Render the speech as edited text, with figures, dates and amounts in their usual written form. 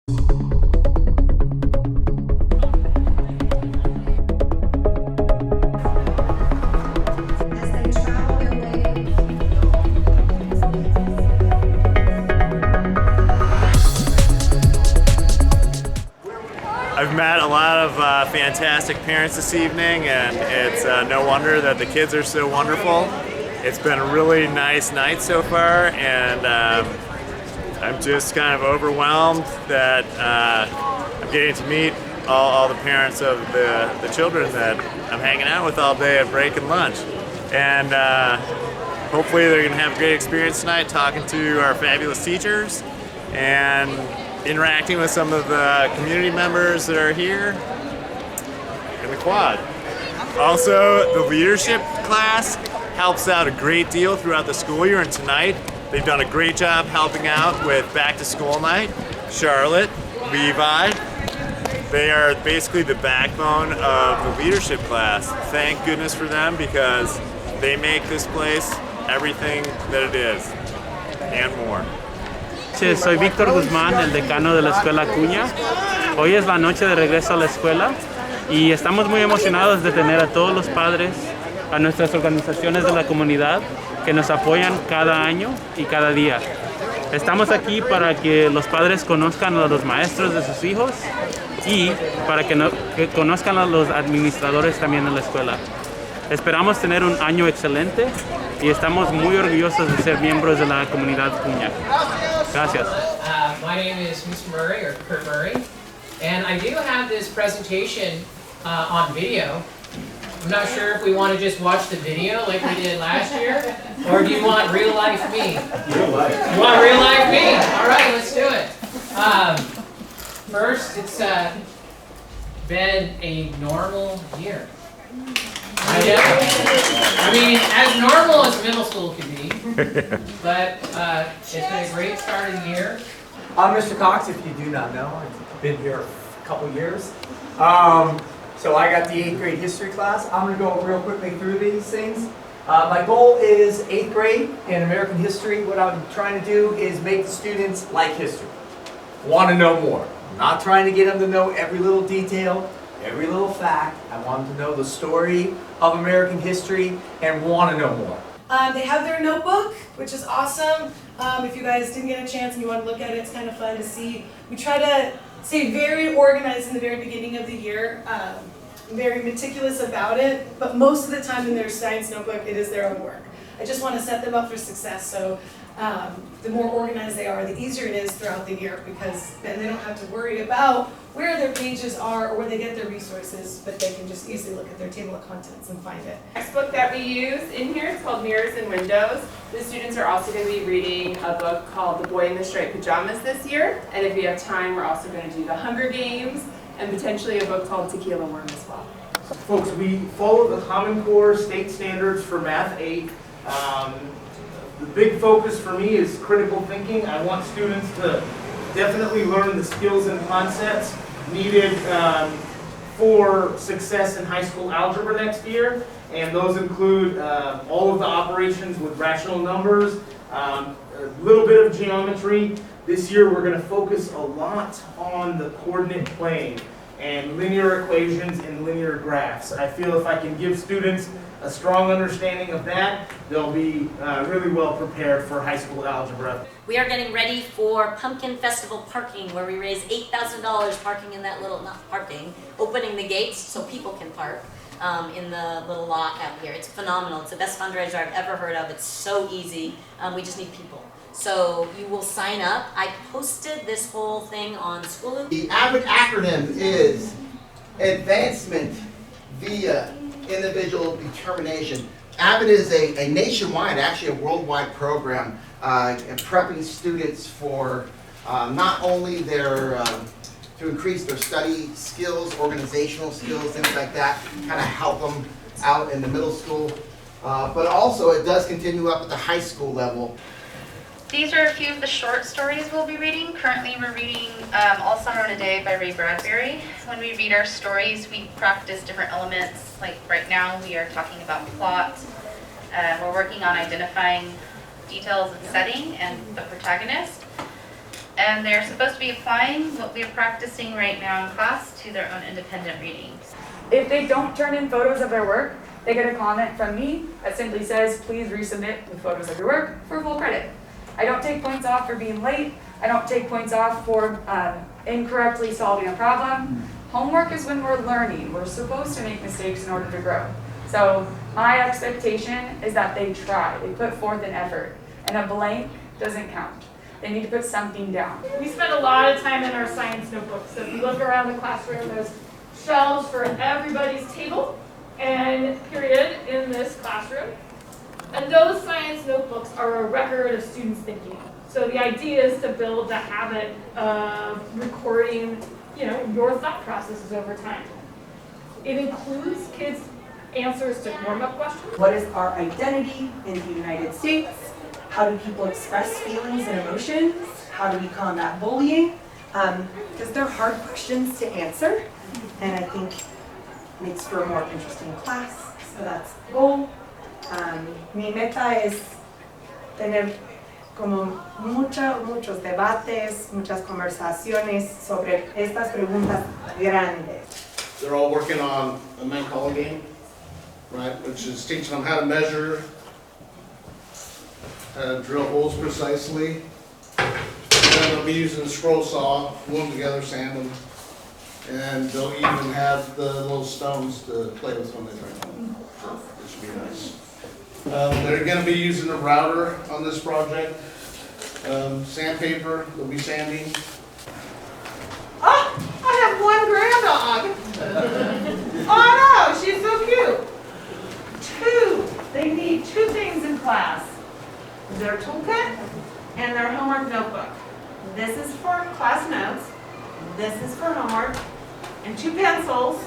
I've met a lot of fantastic parents this evening, and it's no wonder that the kids are so wonderful. It's been a really nice night so far, and I'm just kind of overwhelmed that I'm getting to meet all the parents of the children that I'm hanging out with all day at break and lunch. And hopefully they're going to have a great experience tonight talking to our fabulous teachers and interacting with some of the community members that are here in the quad. Also, the leadership class helps out a great deal throughout the school year, and tonight they've done a great job helping out with back to school night. Charlotte, Levi, they are basically the backbone of the leadership class. Thank goodness for them, because they make this place everything that it is and more. Soy Víctor Guzmán, el decano de la escuela Cunha. Hoy es la noche de regreso a la escuela y estamos muy emocionados de tener a todos los padres, a nuestras organizaciones de la comunidad que nos apoyan cada año y cada día. Estamos aquí para que los padres conozcan a los maestros de sus hijos y para que conozcan a los administradores también en la escuela. Esperamos tener un año excelente y estamos muy orgullosos de ser miembros de la comunidad Cunha. Gracias. My name is Mr. Murray, or Kurt Murray, and I do have this presentation on video. I'm not sure if we want to just watch the video like we did last year, or do you want real life me? Real life. You want real life me? All right, let's do it. First, it's been a normal year. I mean, as normal as middle school can be, but it's been a great start of the year. I'm Mr. Cox, if you do not know. I've been here a couple years. So I got the 8th grade history class. I'm going to go real quickly through these things. My goal is 8th grade in American history. What I'm trying to do is make the students like history. Want to know more. I'm not trying to get them to know every little detail, every little fact. I want them to know the story of American history and want to know more. They have their notebook, which is awesome. If you guys didn't get a chance and you want to look at it, it's kind of fun to see. We try to stay very organized in the very beginning of the year, very meticulous about it, but most of the time in their science notebook, it is their own work. I just want to set them up for success, so the more organized they are, the easier it is throughout the year, because then they don't have to worry about where their pages are or where they get their resources, but they can just easily look at their table of contents and find it. The textbook that we use in here is called Mirrors and Windows. The students are also going to be reading a book called The Boy in the Striped Pajamas this year, and if we have time, we're also going to do The Hunger Games and potentially a book called Tequila Worm as well. Folks, we follow the Common Core state standards for Math 8. The big focus for me is critical thinking. I want students to definitely learn the skills and concepts needed for success in high school algebra next year, and those include all of the operations with rational numbers, a little bit of geometry. This year we're going to focus a lot on the coordinate plane and linear equations and linear graphs. I feel if I can give students a strong understanding of that, they'll be really well prepared for high school algebra. We are getting ready for Pumpkin Festival parking, where we raise $8,000 parking in that little, not parking, opening the gates so people can park in the little lot out here. It's phenomenal. It's the best fundraiser I've ever heard of. It's so easy. We just need people. So you will sign up. I posted this whole thing on Schooloo. The AVID acronym is Advancement via Individual Determination. AVID is a nationwide, actually a worldwide program prepping students for not only their to increase their study skills, organizational skills, things like that, kind of help them out in the middle school, but also it does continue up at the high school level. These are a few of the short stories we'll be reading. Currently we're reading All Summer in a Day by Ray Bradbury. When we read our stories, we practice different elements. Like right now we are talking about plot. We're working on identifying details of setting and the protagonist. and they're supposed to be applying what we're practicing right now in class to their own independent readings. If they don't turn in photos of their work, they get a comment from me that simply says, please resubmit with photos of your work for full credit. I don't take points off for being late. I don't take points off for incorrectly solving a problem. Homework is when we're learning. We're supposed to make mistakes in order to grow. So my expectation is that they try, they put forth an effort, and a blank doesn't count. They need to put something down. We spend a lot of time in our science notebooks. So if you look around the classroom, there's shelves for everybody's table and period in this classroom. And those science notebooks are a record of students' thinking. So the idea is to build the habit of recording, your thought processes over time. It includes kids' answers to warm-up questions. What is our identity in the United States? How do people express feelings and emotions? How do we combat bullying? Because they're hard questions to answer, and I think makes for a more interesting class. So that's the goal. Mi meta es tener como muchos debates, muchas conversaciones sobre estas preguntas grandes. They're all working on a man-call game, right, which is teaching them how to measure, how to drill holes precisely. And then they'll be using a scroll saw, glue them together, sand them, and they'll even have the little stones to play with when they drill them, which should be nice. They're going to be using a router on this project. Sandpaper, they'll be sanding. Oh, I have one granddog. Oh no, she's so cute. They need two things in class. Their toolkit and their homework notebook. This is for class notes. This is for homework. And 2 pencils